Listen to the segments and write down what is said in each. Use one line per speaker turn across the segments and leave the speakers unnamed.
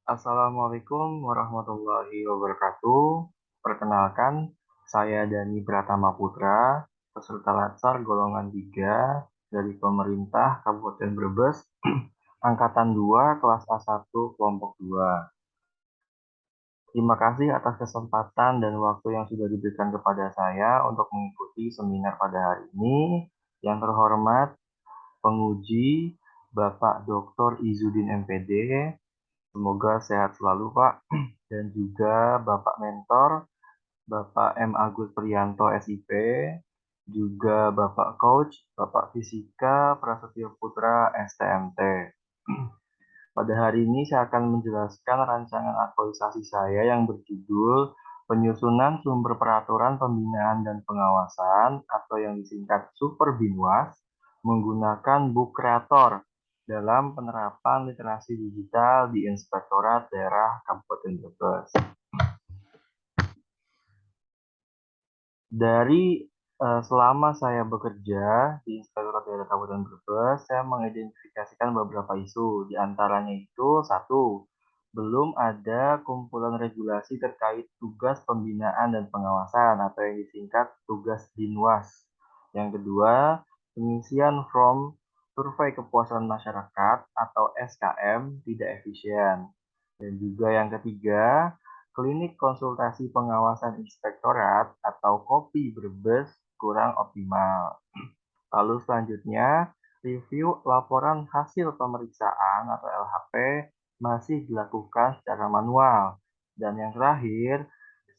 Assalamualaikum warahmatullahi wabarakatuh. Perkenalkan, saya Dani Pratama Putra, peserta Latsar golongan 3 dari pemerintah Kabupaten Brebes, Angkatan 2, kelas A1, kelompok 2. Terima kasih atas kesempatan dan waktu yang sudah diberikan kepada saya untuk mengikuti seminar pada hari ini. Yang terhormat, penguji Bapak Dr. Izudin MPD, semoga sehat selalu Pak. Dan juga Bapak Mentor, Bapak M. Agus Priyanto SIP, juga Bapak Coach, Bapak Fisika Prasetyo Putra STMT. Pada hari ini saya akan menjelaskan rancangan aktualisasi saya yang berjudul Penyusunan Sumber Peraturan Pembinaan dan Pengawasan atau yang disingkat Super Binwas menggunakan Book Creator dalam penerapan literasi digital di Inspektorat Daerah Kabupaten Brebes. Selama saya bekerja di Inspektorat Daerah Kabupaten Brebes, saya mengidentifikasikan beberapa isu. Di antaranya itu, satu, belum ada kumpulan regulasi terkait tugas pembinaan dan pengawasan atau yang disingkat tugas Binwas. Yang kedua, pengisian form survei kepuasan masyarakat atau SKM tidak efisien. Dan juga yang ketiga, klinik konsultasi pengawasan inspektorat atau KOPI Brebes kurang optimal. Lalu selanjutnya, review laporan hasil pemeriksaan atau LHP masih dilakukan secara manual. Dan yang terakhir,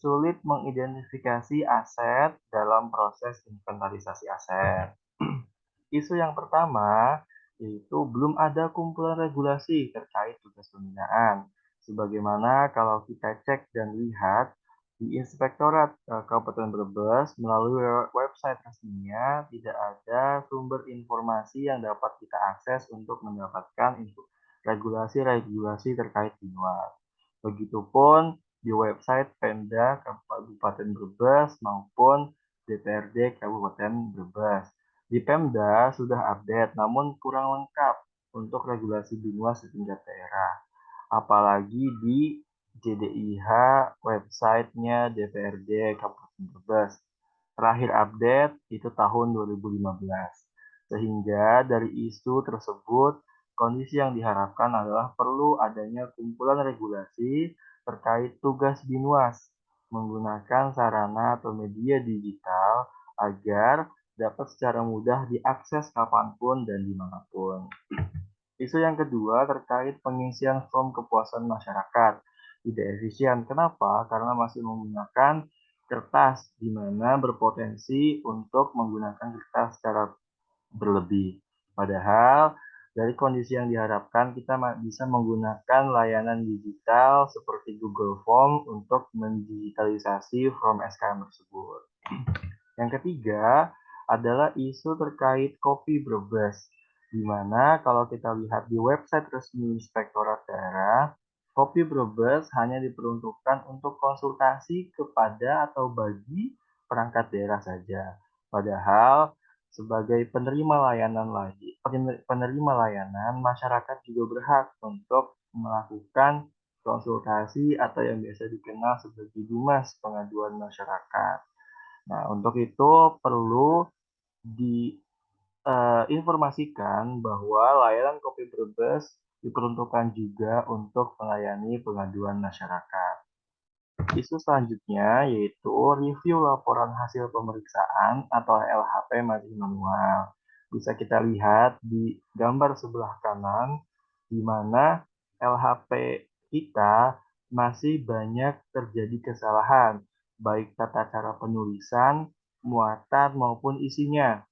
sulit mengidentifikasi aset dalam proses inventarisasi aset. Isu yang pertama yaitu belum ada kumpulan regulasi terkait tugas pembinaan. Sebagaimana kalau kita cek dan lihat di Inspektorat Kabupaten Brebes melalui website resminya tidak ada sumber informasi yang dapat kita akses untuk mendapatkan regulasi-regulasi terkait Binwas. Begitupun di website Pemda Kabupaten Brebes maupun DPRD Kabupaten Brebes. Di Pemda sudah update, namun kurang lengkap untuk regulasi Binwas di tingkat daerah. Apalagi di JDIH websitenya DPRD Kabupaten Brebes. Terakhir update itu tahun 2015. Sehingga dari isu tersebut, kondisi yang diharapkan adalah perlu adanya kumpulan regulasi terkait tugas Binwas menggunakan sarana atau media digital agar dapat secara mudah diakses kapanpun dan dimanapun. Isu yang kedua terkait pengisian form kepuasan masyarakat. Tidak efisien. Kenapa? Karena masih menggunakan kertas, di mana berpotensi untuk menggunakan kertas secara berlebih. Padahal dari kondisi yang diharapkan kita bisa menggunakan layanan digital seperti Google Form untuk mendigitalisasi form SKM tersebut. Yang ketiga adalah isu terkait kopi Brebes, di mana kalau kita lihat di website resmi Inspektorat Daerah, kopi Brebes hanya diperuntukkan untuk konsultasi kepada atau bagi perangkat daerah saja. Padahal sebagai penerima layanan, masyarakat juga berhak untuk melakukan konsultasi atau yang biasa dikenal sebagai Dumas Pengaduan Masyarakat. Nah, untuk itu perlu diinformasikan bahwa layanan Kopi Brebes diperuntukkan juga untuk melayani pengaduan masyarakat. Isu selanjutnya yaitu review laporan hasil pemeriksaan atau LHP masih manual. Bisa kita lihat di gambar sebelah kanan, di mana LHP kita masih banyak terjadi kesalahan, baik tata cara penulisan, muatan, maupun isinya.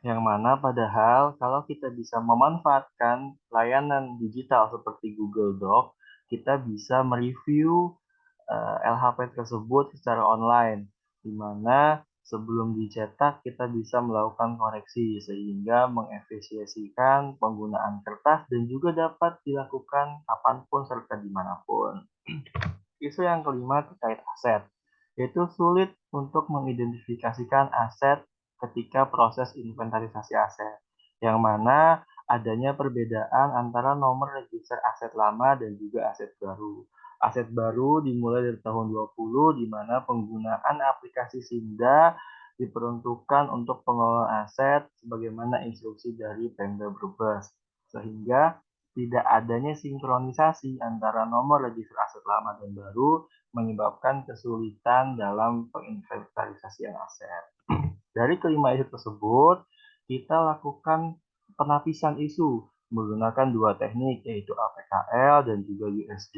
Yang mana padahal kalau kita bisa memanfaatkan layanan digital seperti Google Doc, kita bisa mereview LHP tersebut secara online, di mana sebelum dicetak kita bisa melakukan koreksi sehingga mengefisiensikan penggunaan kertas dan juga dapat dilakukan kapanpun serta dimanapun. Isu yang kelima terkait aset, yaitu sulit untuk mengidentifikasikan aset ketika proses inventarisasi aset, yang mana adanya perbedaan antara nomor register aset lama dan juga aset baru. Aset baru dimulai dari tahun 20, di mana penggunaan aplikasi Sinda diperuntukkan untuk pengelolaan aset sebagaimana instruksi dari Pemda Brebes, sehingga tidak adanya sinkronisasi antara nomor register aset lama dan baru menyebabkan kesulitan dalam penginventarisasian aset. Dari kelima isu tersebut, kita lakukan penapisan isu menggunakan dua teknik, yaitu APKL dan juga USD.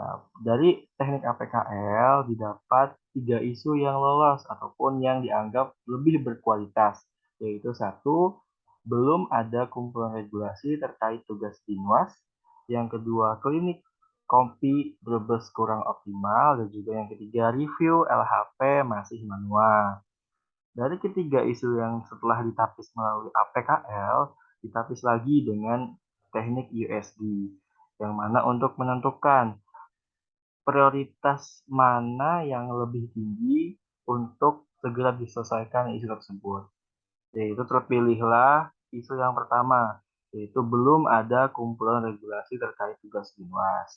Nah, dari teknik APKL didapat tiga isu yang lolos ataupun yang dianggap lebih berkualitas, yaitu satu, belum ada kumpulan regulasi terkait tugas Binwas. Yang kedua, klinik kopi Brebes kurang optimal. Dan juga yang ketiga, review LHP masih manual. Dari ketiga isu yang setelah ditapis melalui APKL, ditapis lagi dengan teknik USD, yang mana untuk menentukan prioritas mana yang lebih tinggi untuk segera diselesaikan isu tersebut. Yaitu terpilihlah isu yang pertama, yaitu belum ada kumpulan regulasi terkait tugas Binwas.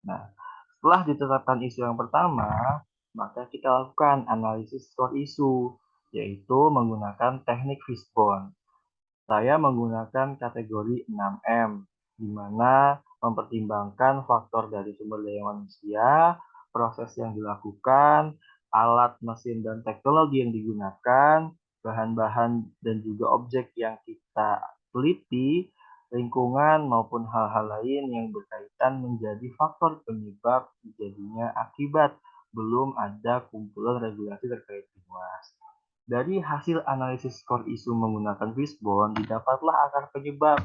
Nah, setelah ditetapkan isu yang pertama, maka kita lakukan analisis skor isu, yaitu menggunakan teknik fishbone. Saya menggunakan kategori 6M, di mana mempertimbangkan faktor dari sumber daya manusia, proses yang dilakukan, alat, mesin, dan teknologi yang digunakan, bahan-bahan dan juga objek yang kita teliti, lingkungan maupun hal-hal lain yang berkaitan menjadi faktor penyebab terjadinya akibat belum ada kumpulan regulasi terkait Binwas. Dari hasil analisis skor isu menggunakan fishbone, didapatlah akar penyebab,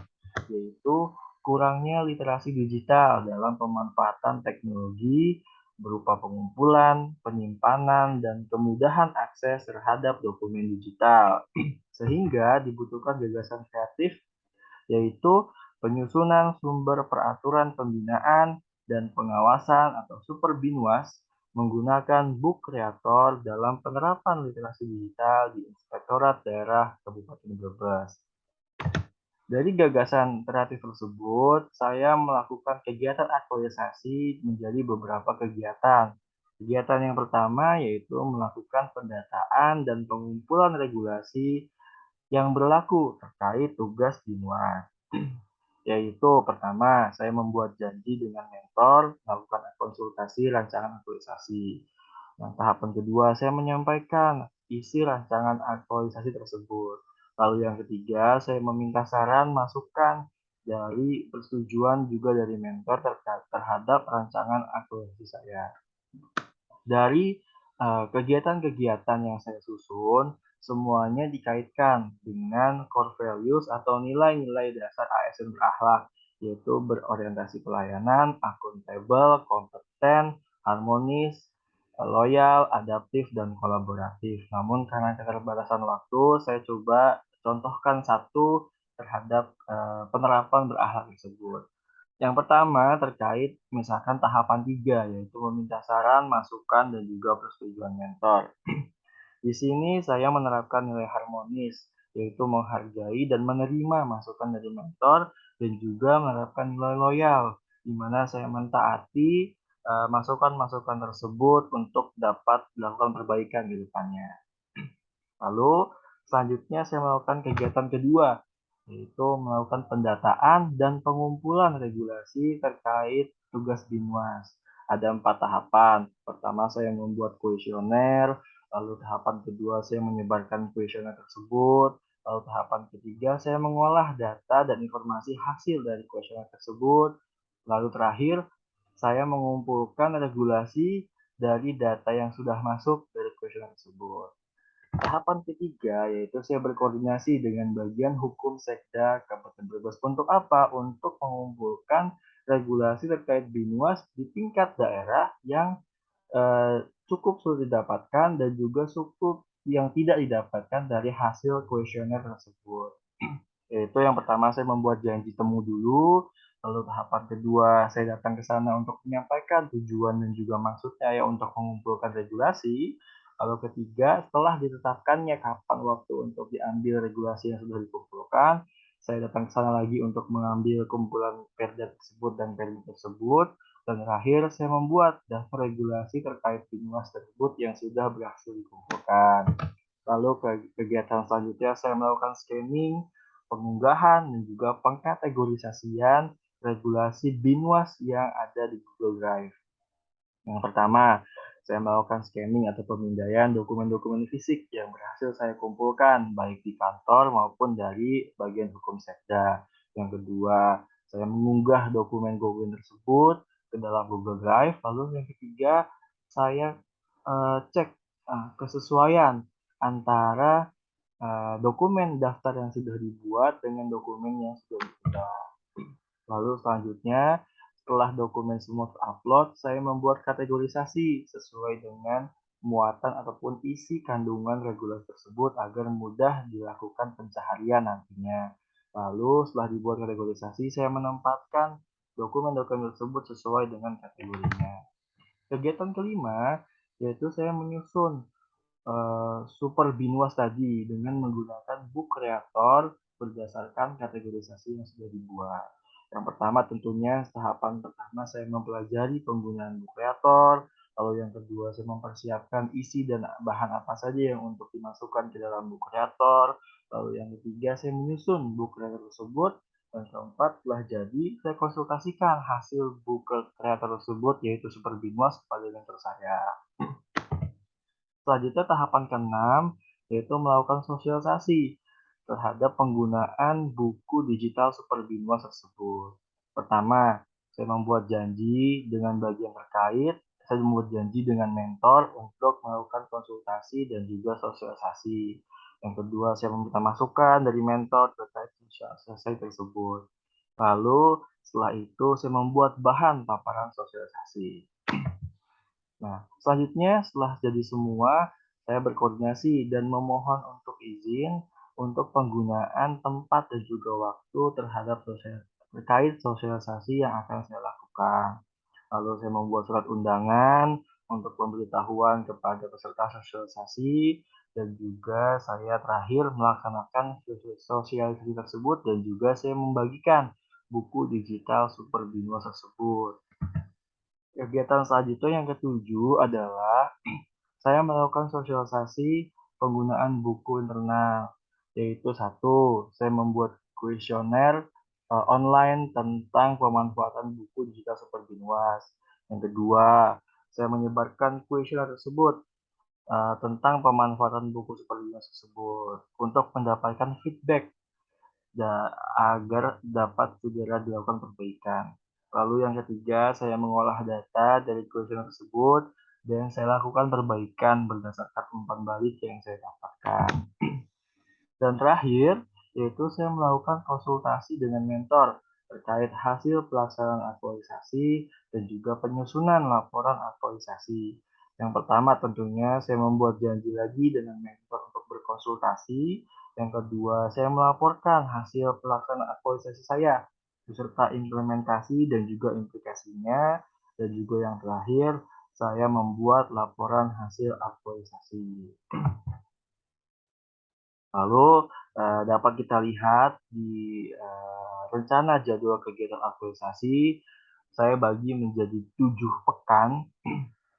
yaitu kurangnya literasi digital dalam pemanfaatan teknologi berupa pengumpulan, penyimpanan, dan kemudahan akses terhadap dokumen digital. Sehingga dibutuhkan gagasan kreatif, yaitu penyusunan sumber peraturan pembinaan dan pengawasan atau Super Binwas menggunakan book kreator dalam penerapan literasi digital di Inspektorat Daerah Kabupaten Brebes. Dari gagasan kreatif tersebut, saya melakukan kegiatan aktualisasi menjadi beberapa kegiatan. Kegiatan yang pertama yaitu melakukan pendataan dan pengumpulan regulasi yang berlaku terkait tugas Binwas. Yaitu pertama, saya membuat janji dengan mentor, melakukan konsultasi rancangan aktualisasi. Yang tahapan kedua, saya menyampaikan isi rancangan aktualisasi tersebut. Lalu yang ketiga, saya meminta saran, masukan dari persetujuan juga dari mentor terhadap rancangan aktualisasi saya. Dari kegiatan-kegiatan yang saya susun, semuanya dikaitkan dengan core values atau nilai-nilai dasar ASN berakhlak, yaitu berorientasi pelayanan, akuntabel, kompeten, harmonis, loyal, adaptif, dan kolaboratif. Namun karena keterbatasan waktu, saya coba contohkan satu terhadap penerapan berakhlak tersebut. Yang pertama terkait misalkan tahapan 3, yaitu meminta saran, masukan, dan juga persetujuan mentor. Di sini saya menerapkan nilai harmonis, yaitu menghargai dan menerima masukan dari mentor, dan juga menerapkan nilai loyal, di mana saya mentaati masukan-masukan tersebut untuk dapat dilakukan perbaikan di depannya. Lalu selanjutnya saya melakukan kegiatan kedua, yaitu melakukan pendataan dan pengumpulan regulasi terkait tugas Binwas. Ada 4 tahapan. Pertama saya membuat kuesioner, lalu tahapan kedua saya menyebarkan kuesioner tersebut, lalu tahapan ketiga saya mengolah data dan informasi hasil dari kuesioner tersebut, lalu terakhir saya mengumpulkan regulasi dari data yang sudah masuk dari kuesioner tersebut. Tahapan ketiga yaitu saya berkoordinasi dengan bagian hukum Sekda Kabupaten Brebes. Untuk apa? Untuk mengumpulkan regulasi terkait Binwas di tingkat daerah yang cukup sulit didapatkan dan juga cukup yang tidak didapatkan dari hasil kuesioner tersebut. Yaitu yang pertama saya membuat janji temu dulu, lalu tahapan kedua saya datang ke sana untuk menyampaikan tujuan dan juga maksudnya ya untuk mengumpulkan regulasi. Lalu ketiga, setelah ditetapkannya kapan waktu untuk diambil regulasi yang sudah dikumpulkan, saya datang ke sana lagi untuk mengambil kumpulan perda tersebut dan perda tersebut, dan terakhir saya membuat daftar regulasi terkait BINUAS tersebut yang sudah berhasil dikumpulkan. Lalu kegiatan selanjutnya saya melakukan scanning, pengunggahan, dan juga pengkategorisasian regulasi BINUAS yang ada di Google Drive. Yang pertama, saya melakukan scanning atau pemindaian dokumen-dokumen fisik yang berhasil saya kumpulkan, baik di kantor maupun dari bagian hukum sekda. Yang kedua, saya mengunggah dokumen-dokumen tersebut ke dalam Google Drive. Lalu yang ketiga, saya cek kesesuaian antara dokumen daftar yang sudah dibuat dengan dokumen yang sudah dibuat. Lalu selanjutnya, setelah dokumen semua terupload, saya membuat kategorisasi sesuai dengan muatan ataupun isi kandungan regulasi tersebut agar mudah dilakukan pencaharian nantinya. Lalu setelah dibuat kategorisasi, saya menempatkan dokumen-dokumen tersebut sesuai dengan kategorinya. Kegiatan kelima, yaitu saya menyusun super BINUAS tadi dengan menggunakan book creator berdasarkan kategorisasi yang sudah dibuat. Yang pertama tentunya tahapan pertama saya mempelajari penggunaan book creator, lalu yang kedua saya mempersiapkan isi dan bahan apa saja yang untuk dimasukkan ke dalam book creator, lalu yang ketiga saya menyusun book creator tersebut, dan keempat setelah jadi saya konsultasikan hasil book creator tersebut yaitu super BINUAS kepada mentor saya. Selanjutnya tahapan keenam, yaitu melakukan sosialisasi terhadap penggunaan buku digital Super BINUAS tersebut. Pertama, saya membuat janji dengan bagian terkait, saya membuat janji dengan mentor untuk melakukan konsultasi dan juga sosialisasi. Yang kedua, saya meminta masukan dari mentor terkait sosialisasi tersebut. Lalu, setelah itu saya membuat bahan paparan sosialisasi. Nah, selanjutnya setelah jadi semua, saya berkoordinasi dan memohon untuk izin untuk penggunaan tempat dan juga waktu terkait sosialisasi yang akan saya lakukan. Lalu saya membuat surat undangan untuk pemberitahuan kepada peserta sosialisasi dan juga saya terakhir melaksanakan sosialisasi tersebut dan juga saya membagikan buku digital Super BINUAS tersebut. Kegiatan selanjutnya yang ketujuh adalah saya melakukan sosialisasi penggunaan buku internal, yaitu satu, saya membuat kuesioner online tentang pemanfaatan buku digital Super BINUAS. Yang kedua, saya menyebarkan kuesioner tersebut tentang pemanfaatan buku Super BINUAS tersebut untuk mendapatkan feedback agar dapat segera dilakukan perbaikan. Lalu yang ketiga, saya mengolah data dari kuesioner tersebut dan saya lakukan perbaikan berdasarkan umpan balik yang saya dapatkan. Dan terakhir, yaitu saya melakukan konsultasi dengan mentor terkait hasil pelaksanaan aktualisasi dan juga penyusunan laporan aktualisasi. Yang pertama tentunya saya membuat janji lagi dengan mentor untuk berkonsultasi. Yang kedua, saya melaporkan hasil pelaksanaan aktualisasi saya beserta implementasi dan juga implikasinya. Dan juga yang terakhir, saya membuat laporan hasil aktualisasi. Lalu dapat kita lihat di rencana jadwal kegiatan aktualisasi, saya bagi menjadi 7 pekan,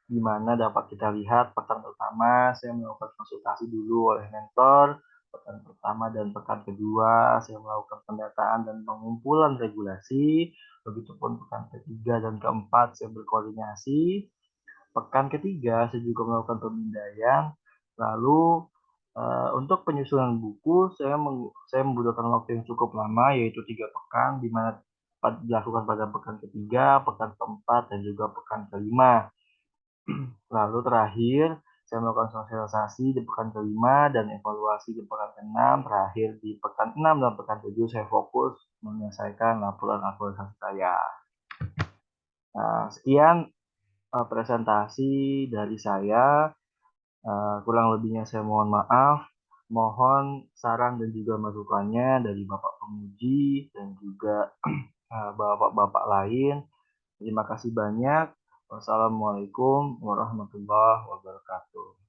di mana dapat kita lihat pekan pertama saya melakukan konsultasi dulu oleh mentor, pekan pertama dan pekan kedua saya melakukan pendataan dan pengumpulan regulasi, begitupun pekan ketiga dan keempat saya berkoordinasi, pekan ketiga saya juga melakukan pemindaian, lalu untuk penyusunan buku saya membutuhkan waktu yang cukup lama yaitu 3 pekan di mana dilakukan pada pekan ketiga, pekan keempat, dan juga pekan kelima. Lalu terakhir saya melakukan sosialisasi di pekan kelima dan evaluasi di pekan keenam. Terakhir di pekan 6 dan pekan 7 saya fokus menyelesaikan laporan aktualisasi saya. Sekian presentasi dari saya. Kurang lebihnya saya mohon maaf. Mohon saran dan juga masukannya dari Bapak penguji dan juga bapak-bapak lain. Terima kasih banyak. Wassalamualaikum warahmatullahi wabarakatuh.